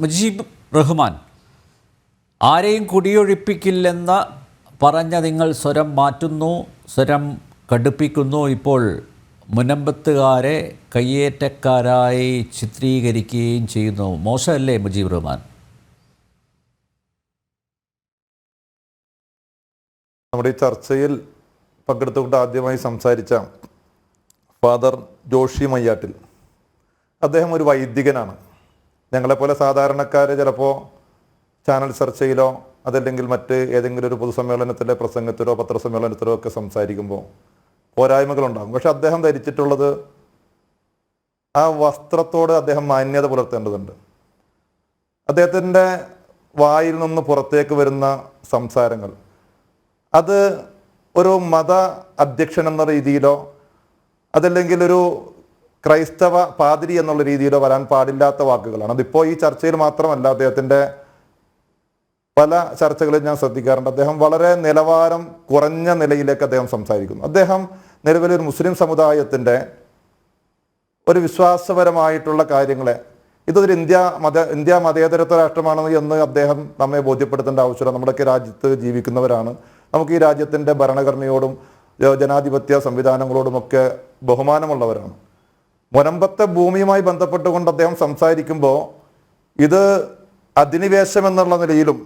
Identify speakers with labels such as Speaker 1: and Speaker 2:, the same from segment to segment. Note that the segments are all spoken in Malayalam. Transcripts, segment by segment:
Speaker 1: മുജീബ് റഹ്മാൻ, ആരെയും കുടിയൊഴിപ്പിക്കില്ലെന്ന് പറഞ്ഞ നിങ്ങൾ സ്വരം മാറ്റുന്നു, സ്വരം കടുപ്പിക്കുന്നു. ഇപ്പോൾ മുനമ്പത്തുകാരെ കയ്യേറ്റക്കാരായി ചിത്രീകരിക്കുകയും ചെയ്യുന്നു. മോശമല്ലേ മുജീബ് റഹ്മാൻ?
Speaker 2: നമ്മുടെ ഈ ചർച്ചയിൽ പങ്കെടുത്തുകൊണ്ട് ആദ്യമായി സംസാരിച്ച ഫാദർ ജോഷി മയ്യാട്ടിൽ, അദ്ദേഹം ഒരു വൈദികനാണ്. ഞങ്ങളെപ്പോലെ സാധാരണക്കാർ ചിലപ്പോൾ ചാനൽ ചർച്ചയിലോ അതല്ലെങ്കിൽ മറ്റ് ഏതെങ്കിലും ഒരു പൊതുസമ്മേളനത്തിലെ പ്രസംഗത്തിലോ പത്രസമ്മേളനത്തിലോ ഒക്കെ സംസാരിക്കുമ്പോൾ പോരായ്മകളുണ്ടാകും. പക്ഷെ അദ്ദേഹം ധരിച്ചിട്ടുള്ളത് ആ വസ്ത്രത്തോട് അദ്ദേഹം മാന്യത പുലർത്തേണ്ടതുണ്ട്. അദ്ദേഹത്തിൻ്റെ വായിൽ നിന്ന് പുറത്തേക്ക് വരുന്ന സംസാരങ്ങൾ അത് ഒരു മത അധ്യക്ഷൻ എന്ന രീതിയിലോ അതല്ലെങ്കിൽ ഒരു ക്രൈസ്തവ പാതിരി എന്നുള്ള രീതിയിലോ വരാൻ പാടില്ലാത്ത വാക്കുകളാണ്. അതിപ്പോൾ ഈ ചർച്ചയിൽ മാത്രമല്ല, അദ്ദേഹത്തിൻ്റെ പല ചർച്ചകളിൽ ഞാൻ ശ്രദ്ധിക്കാറുണ്ട്. അദ്ദേഹം വളരെ നിലവാരം കുറഞ്ഞ നിലയിലേക്ക് അദ്ദേഹം സംസാരിക്കുന്നു. അദ്ദേഹം നിലവിലൊരു മുസ്ലിം സമുദായത്തിൻ്റെ ഒരു വിശ്വാസപരമായിട്ടുള്ള കാര്യങ്ങളെ, ഇതൊരു ഇന്ത്യ മതേതരത്വ രാഷ്ട്രമാണ് എന്ന് അദ്ദേഹം നമ്മെ ബോധ്യപ്പെടുത്തേണ്ട ആവശ്യമില്ല. നമ്മുടെയൊക്കെ രാജ്യത്ത് ജീവിക്കുന്നവരാണ്. നമുക്ക് ഈ രാജ്യത്തിൻ്റെ ഭരണഘടനയോടും ജനാധിപത്യ സംവിധാനങ്ങളോടുമൊക്കെ ബഹുമാനമുള്ളവരാണ്. മുനമ്പത്തെ ഭൂമിയുമായി ബന്ധപ്പെട്ടുകൊണ്ട് അദ്ദേഹം സംസാരിക്കുമ്പോൾ ഇത് അധിനിവേശം എന്നുള്ള നിലയിലും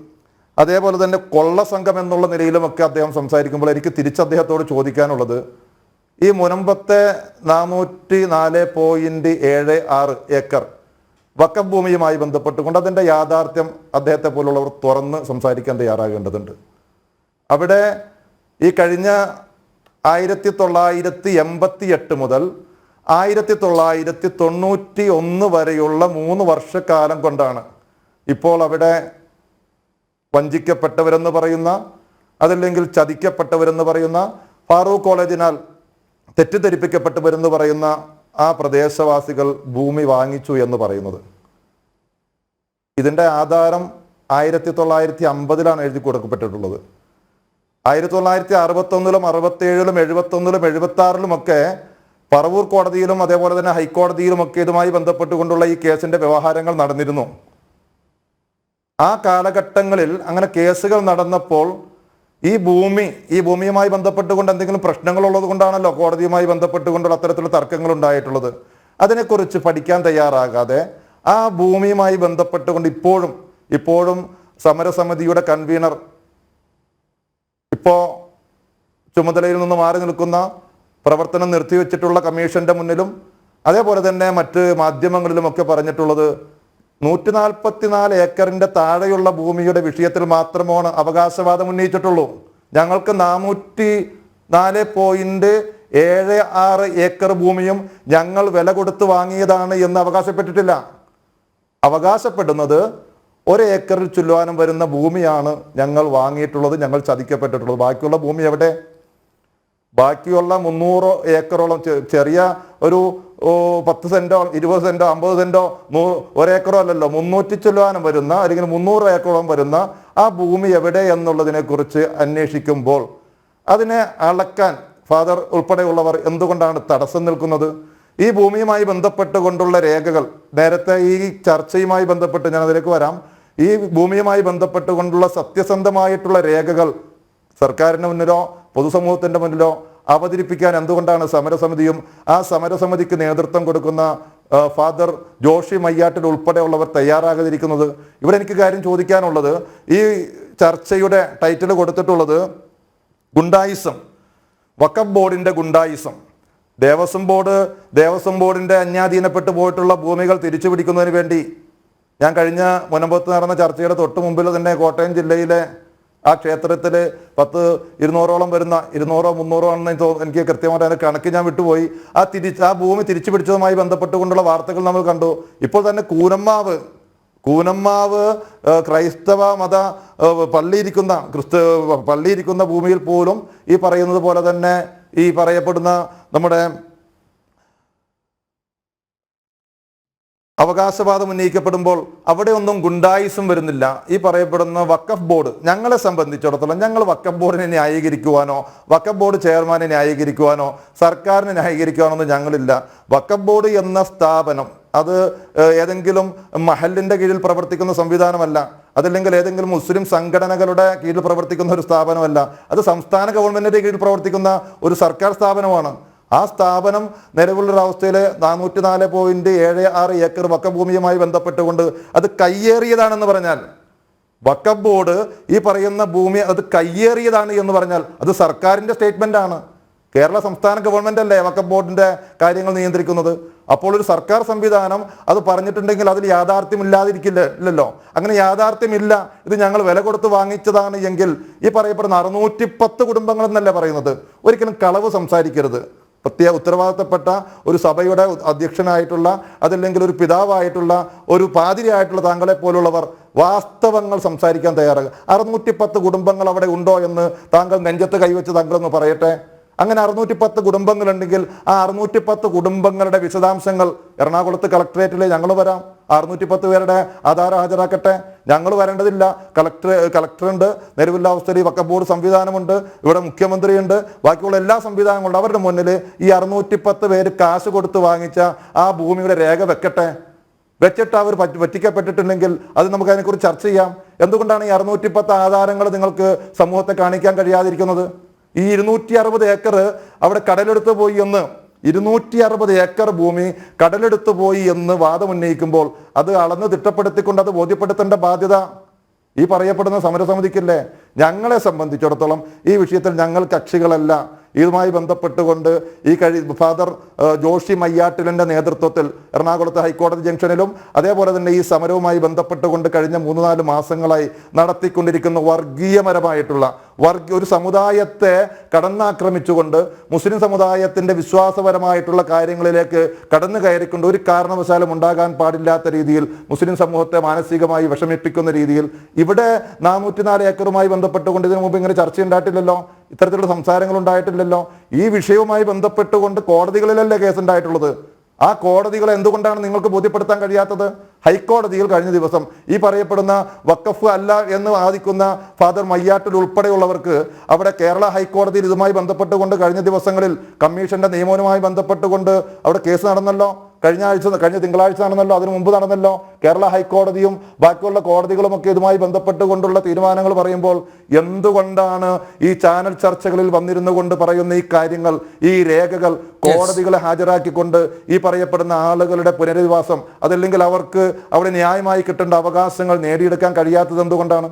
Speaker 2: അതേപോലെ തന്നെ കൊള്ള സംഘം എന്നുള്ള നിലയിലുമൊക്കെ അദ്ദേഹം സംസാരിക്കുമ്പോൾ എനിക്ക് തിരിച്ച് അദ്ദേഹത്തോട് ചോദിക്കാനുള്ളത്, ഈ മുനമ്പത്തെ 404.76 ഏക്കർ വഖഫ് ഭൂമിയുമായി ബന്ധപ്പെട്ടുകൊണ്ട് അതിൻ്റെ യാഥാർത്ഥ്യം അദ്ദേഹത്തെ പോലുള്ളവർ തുറന്ന് സംസാരിക്കാൻ തയ്യാറാകേണ്ടതുണ്ട്. അവിടെ ഈ കഴിഞ്ഞ 1988 മുതൽ 1991 വരെയുള്ള 3 വർഷക്കാലം കൊണ്ടാണ് ഇപ്പോൾ അവിടെ വഞ്ചിക്കപ്പെട്ടവരെന്ന് പറയുന്ന, അതല്ലെങ്കിൽ ചതിക്കപ്പെട്ടവരെന്ന് പറയുന്ന, ഫാറൂഖ് കോളേജിനാൽ തെറ്റിദ്ധരിപ്പിക്കപ്പെട്ടവരെന്ന് പറയുന്ന ആ പ്രദേശവാസികൾ ഭൂമി വാങ്ങിച്ചു എന്ന് പറയുന്നത്. ഇതിൻ്റെ ആധാരം 1950 എഴുതി കൊടുക്കപ്പെട്ടിട്ടുള്ളത്. 1961, 67, 71, 76 പറവൂർ കോടതിയിലും അതേപോലെ തന്നെ ഹൈക്കോടതിയിലുമൊക്കെ ഇതുമായി ബന്ധപ്പെട്ടുകൊണ്ടുള്ള ഈ കേസിൻ്റെ വ്യവഹാരങ്ങൾ നടന്നിരുന്നു. ആ കാലഘട്ടങ്ങളിൽ അങ്ങനെ കേസുകൾ നടന്നപ്പോൾ ഈ ഭൂമിയുമായി ബന്ധപ്പെട്ടുകൊണ്ട് എന്തെങ്കിലും പ്രശ്നങ്ങളുള്ളത് കൊണ്ടാണല്ലോ കോടതിയുമായി ബന്ധപ്പെട്ടുകൊണ്ടുള്ള അത്തരത്തിലുള്ള തർക്കങ്ങൾ ഉണ്ടായിട്ടുള്ളത്. അതിനെക്കുറിച്ച് പഠിക്കാൻ തയ്യാറാകാതെ ആ ഭൂമിയുമായി ബന്ധപ്പെട്ടുകൊണ്ട് ഇപ്പോഴും സമരസമിതിയുടെ കൺവീനർ, ഇപ്പോൾ ചുമതലയിൽ നിന്ന് മാറി നിൽക്കുന്ന, പ്രവർത്തനം നിർത്തിവെച്ചിട്ടുള്ള കമ്മീഷന്റെ മുന്നിലും അതേപോലെ തന്നെ മറ്റ് മാധ്യമങ്ങളിലുമൊക്കെ പറഞ്ഞിട്ടുള്ളത് 144 ഏക്കറിന്റെ താഴെയുള്ള ഭൂമിയുടെ വിഷയത്തിൽ മാത്രമാണ് അവകാശവാദം ഉന്നയിച്ചിട്ടുള്ളൂ. ഞങ്ങൾക്ക് 404.76 ഏക്കർ ഭൂമിയും ഞങ്ങൾ വില കൊടുത്ത് വാങ്ങിയതാണ് എന്ന് അവകാശപ്പെട്ടിട്ടില്ല. അവകാശപ്പെടുന്നത് 1 ഏക്കറിൽ ചുല്ലുവാനും വരുന്ന ഭൂമിയാണ് ഞങ്ങൾ വാങ്ങിയിട്ടുള്ളത്, ഞങ്ങൾ ചതിക്കപ്പെട്ടിട്ടുള്ളത്. ബാക്കിയുള്ള ഭൂമി എവിടെ? ബാക്കിയുള്ള 300 ഏക്കറോളം, ചെറിയ ഒരു 10 സെന്റോ 20 സെന്റോ 50 സെന്റോ 1 ഏക്കറോ അല്ലല്ലോ, 300 ചുല്ലുവാനും വരുന്ന അല്ലെങ്കിൽ 300 ഏക്കറോളം വരുന്ന ആ ഭൂമി എവിടെ എന്നുള്ളതിനെ കുറിച്ച് അന്വേഷിക്കുമ്പോൾ അതിനെ അളക്കാൻ ഫാദർ ഉൾപ്പെടെയുള്ളവർ എന്തുകൊണ്ടാണ് തടസ്സം നിൽക്കുന്നത്? ഈ ഭൂമിയുമായി ബന്ധപ്പെട്ടുകൊണ്ടുള്ള രേഖകൾ, നേരത്തെ ഈ ചർച്ചയുമായി ബന്ധപ്പെട്ട് ഞാൻ അതിലേക്ക് വരാം, ഈ ഭൂമിയുമായി ബന്ധപ്പെട്ടുകൊണ്ടുള്ള സത്യസന്ധമായിട്ടുള്ള രേഖകൾ സർക്കാരിന് മുന്നിലോ പൊതുസമൂഹത്തിൻ്റെ മുന്നിലോ അവതരിപ്പിക്കാൻ എന്തുകൊണ്ടാണ് സമരസമിതിയും ആ സമരസമിതിക്ക് നേതൃത്വം കൊടുക്കുന്ന ഫാദർ ജോഷി മയ്യാട്ടിൽ ഉൾപ്പെടെയുള്ളവർ തയ്യാറാകാതിരിക്കുന്നത്? ഇവിടെ എനിക്ക് കാര്യം ചോദിക്കാനുള്ളത്, ഈ ചർച്ചയുടെ ടൈറ്റിൽ കൊടുത്തിട്ടുള്ളത് ഗുണ്ടായിസം, വഖഫ് ബോർഡിൻ്റെ ഗുണ്ടായിസം. ദേവസ്വം ബോർഡിൻ്റെ അന്യാധീനപ്പെട്ടു പോയിട്ടുള്ള ഭൂമികൾ തിരിച്ചു പിടിക്കുന്നതിന് വേണ്ടി ഞാൻ കഴിഞ്ഞ മുനമ്പത്ത് നടന്ന ചർച്ചയുടെ തൊട്ട് മുമ്പിൽ തന്നെ കോട്ടയം ജില്ലയിലെ ആ ക്ഷേത്രത്തിൽ 200-ഓളം വരുന്ന, 200-ഓ 300-ഓ ആണെന്ന് എനിക്ക് കൃത്യമായിട്ട് അതിൻ്റെ കണക്ക് ഞാൻ വിട്ടുപോയി, ആ ഭൂമി തിരിച്ചു പിടിച്ചതുമായി ബന്ധപ്പെട്ടുകൊണ്ടുള്ള വാർത്തകൾ നമ്മൾ കണ്ടു. ഇപ്പോൾ തന്നെ കൂനമ്മാവ് ക്രൈസ്തവ മത പള്ളിയിരിക്കുന്ന ഭൂമിയിൽ പോലും ഈ പറയുന്നത് പോലെ തന്നെ ഈ പറയപ്പെടുന്ന നമ്മുടെ അവകാശവാദം ഉന്നയിക്കപ്പെടുമ്പോൾ അവിടെ ഒന്നും ഗുണ്ടായിസം വരുന്നില്ല. ഈ പറയപ്പെടുന്ന വഖഫ് ബോർഡ്, ഞങ്ങളെ സംബന്ധിച്ചിടത്തോളം ഞങ്ങൾ വഖഫ് ബോർഡിനെ ന്യായീകരിക്കുവാനോ വഖഫ് ബോർഡ് ചെയർമാനെ ന്യായീകരിക്കുവാനോ സർക്കാരിനെ ന്യായീകരിക്കുവാനോ ഒന്നും ഞങ്ങളില്ല. വഖഫ് ബോർഡ് എന്ന സ്ഥാപനം അത് ഏതെങ്കിലും മഹലിന്റെ കീഴിൽ പ്രവർത്തിക്കുന്ന സംവിധാനമല്ല, അതല്ലെങ്കിൽ ഏതെങ്കിലും മുസ്ലിം സംഘടനകളുടെ കീഴിൽ പ്രവർത്തിക്കുന്ന ഒരു സ്ഥാപനമല്ല. അത് സംസ്ഥാന ഗവൺമെന്റിന്റെ കീഴിൽ പ്രവർത്തിക്കുന്ന ഒരു സർക്കാർ സ്ഥാപനമാണ്. ആ സ്ഥാപനം നിലവിലൊരവസ്ഥയിൽ 404.76 ഏക്കർ വഖഫ് ഭൂമിയുമായി ബന്ധപ്പെട്ടുകൊണ്ട് അത് കയ്യേറിയതാണെന്ന് പറഞ്ഞാൽ, വഖഫ് ബോർഡ് ഈ പറയുന്ന ഭൂമി അത് കയ്യേറിയതാണ് എന്ന് പറഞ്ഞാൽ അത് സർക്കാരിൻ്റെ സ്റ്റേറ്റ്മെൻ്റ് ആണ്. കേരള സംസ്ഥാന ഗവൺമെൻറ് അല്ലേ വഖഫ് ബോർഡിൻ്റെ കാര്യങ്ങൾ നിയന്ത്രിക്കുന്നത്. അപ്പോൾ ഒരു സർക്കാർ സംവിധാനം അത് പറഞ്ഞിട്ടുണ്ടെങ്കിൽ അതിൽ യാഥാർത്ഥ്യമില്ലാതിരിക്കില്ലല്ലോ. അങ്ങനെ യാഥാർത്ഥ്യമില്ല, ഇത് ഞങ്ങൾ വില കൊടുത്ത് വാങ്ങിച്ചതാണ് എങ്കിൽ ഈ പറയപ്പെടുന്ന 610 കുടുംബങ്ങൾ എന്നല്ലേ പറയുന്നത്. ഒരിക്കലും കളവ് സംസാരിക്കരുത്. പ്രത്യേക ഉത്തരവാദിത്തപ്പെട്ട ഒരു സഭയുടെ അധ്യക്ഷനായിട്ടുള്ള, അതല്ലെങ്കിൽ ഒരു പിതാവായിട്ടുള്ള, ഒരു പാതിരിയായിട്ടുള്ള താങ്കളെ പോലുള്ളവർ വാസ്തവങ്ങൾ സംസാരിക്കാൻ തയ്യാറാകുക. 610 കുടുംബങ്ങൾ അവിടെ ഉണ്ടോ എന്ന് താങ്കൾ നെഞ്ചത്ത് കൈവച്ച് താങ്കളൊന്ന് പറയട്ടെ. അങ്ങനെ 610 കുടുംബങ്ങളുണ്ടെങ്കിൽ ആ 610 കുടുംബങ്ങളുടെ വിശദാംശങ്ങൾ എറണാകുളത്ത് കളക്ടറേറ്റിൽ ഞങ്ങൾ വരാം. 610 പേരുടെ ആധാരം ഹാജരാക്കട്ടെ. ഞങ്ങൾ വരേണ്ടതില്ല. കളക്ടറുണ്ട്, നിലവിലുള്ള അവസ്ഥയിൽ വഖഫ് ബോർഡ് സംവിധാനമുണ്ട്, ഇവിടെ മുഖ്യമന്ത്രിയുണ്ട്, ബാക്കിയുള്ള എല്ലാ സംവിധാനങ്ങളുണ്ട്. അവരുടെ മുന്നിൽ ഈ 610 പേര് കാശ് കൊടുത്ത് വാങ്ങിച്ച ആ ഭൂമിയുടെ രേഖ വെച്ചിട്ട് അവർ പറ്റിക്കപ്പെട്ടിട്ടുണ്ടെങ്കിൽ അത് നമുക്ക് അതിനെക്കുറിച്ച് ചർച്ച ചെയ്യാം. എന്തുകൊണ്ടാണ് ഈ 610 ആധാരങ്ങൾ നിങ്ങൾക്ക് സമൂഹത്തെ കാണിക്കാൻ കഴിയാതിരിക്കുന്നത്? ഈ 260 ഏക്കർ അവിടെ കടലെടുത്ത് പോയി എന്ന്, 260 ഏക്കർ ഭൂമി കടലെടുത്ത് പോയി എന്ന് വാദമുന്നയിക്കുമ്പോൾ അത് അളന്ന് തിട്ടപ്പെടുത്തിക്കൊണ്ട് അത് ബോധ്യപ്പെടുത്തേണ്ട ബാധ്യത ഈ പറയപ്പെടുന്ന സമരസമിതിക്കില്ലേ? ഞങ്ങളെ സംബന്ധിച്ചിടത്തോളം ഈ വിഷയത്തിൽ ഞങ്ങൾ കക്ഷികളല്ല. ഇതുമായി ബന്ധപ്പെട്ടുകൊണ്ട് ഫാദർ ജോഷി മയ്യാട്ടിലിൻ്റെ നേതൃത്വത്തിൽ എറണാകുളത്ത് ഹൈക്കോടതി ജംഗ്ഷനിലും അതേപോലെ തന്നെ ഈ സമരവുമായി ബന്ധപ്പെട്ടുകൊണ്ട് കഴിഞ്ഞ 3-4 മാസങ്ങളായി നടത്തിക്കൊണ്ടിരിക്കുന്ന വർഗീയപരമായിട്ടുള്ള ഒരു സമുദായത്തെ കടന്നാക്രമിച്ചുകൊണ്ട് മുസ്ലിം സമുദായത്തിൻ്റെ വിശ്വാസപരമായിട്ടുള്ള കാര്യങ്ങളിലേക്ക് കടന്നു കയറിക്കൊണ്ട് ഒരു കാരണവശാലും ഉണ്ടാകാൻ പാടില്ലാത്ത രീതിയിൽ മുസ്ലിം സമൂഹത്തെ മാനസികമായി വിഷമിപ്പിക്കുന്ന രീതിയിൽ ഇവിടെ 404 ഏക്കറുമായി ബന്ധപ്പെട്ടുകൊണ്ട് ഇതിനു മുമ്പ് ഇങ്ങനെ ചർച്ചയുണ്ടായിട്ടില്ലല്ലോ, ഇത്തരത്തിലുള്ള സംസാരങ്ങൾ ഉണ്ടായിട്ടില്ലല്ലോ. ഈ വിഷയവുമായി ബന്ധപ്പെട്ടുകൊണ്ട് കോടതികളിലല്ലേ കേസുണ്ടായിട്ടുള്ളത്. ആ കോടതികൾ എന്തുകൊണ്ടാണ് നിങ്ങൾക്ക് ബോധ്യപ്പെടുത്താൻ കഴിയാത്തത്? ഹൈക്കോടതിയിൽ കഴിഞ്ഞ ദിവസം ഈ പറയപ്പെടുന്ന വഖഫ് അല്ല എന്ന് വാദിക്കുന്ന ഫാദർ മയ്യാട്ടിൽ ഉൾപ്പെടെയുള്ളവർക്ക് അവിടെ കേരള ഹൈക്കോടതിയിൽ ഇതുമായി ബന്ധപ്പെട്ടുകൊണ്ട് കഴിഞ്ഞ ദിവസങ്ങളിൽ കമ്മീഷന്റെ നിയമനവുമായി ബന്ധപ്പെട്ടുകൊണ്ട് അവിടെ കേസ് നടന്നല്ലോ. കഴിഞ്ഞ തിങ്കളാഴ്ച നടന്നല്ലോ, അതിനു മുമ്പ് നടന്നല്ലോ. കേരള ഹൈക്കോടതിയും ബാക്കിയുള്ള കോടതികളുമൊക്കെ ഇതുമായി ബന്ധപ്പെട്ടുകൊണ്ടുള്ള തീരുമാനങ്ങൾ പറയുമ്പോൾ എന്തുകൊണ്ടാണ് ഈ ചാനൽ ചർച്ചകളിൽ വന്നിരുന്നു കൊണ്ട് പറയുന്ന ഈ കാര്യങ്ങൾ, ഈ രേഖകൾ കോടതികളെ ഹാജരാക്കിക്കൊണ്ട് ഈ പറയപ്പെടുന്ന ആളുകളുടെ പുനരധിവാസം, അതല്ലെങ്കിൽ അവർക്ക് അവിടെ ന്യായമായി കിട്ടേണ്ട അവകാശങ്ങൾ നേടിയെടുക്കാൻ കഴിയാത്തത് എന്തുകൊണ്ടാണ്?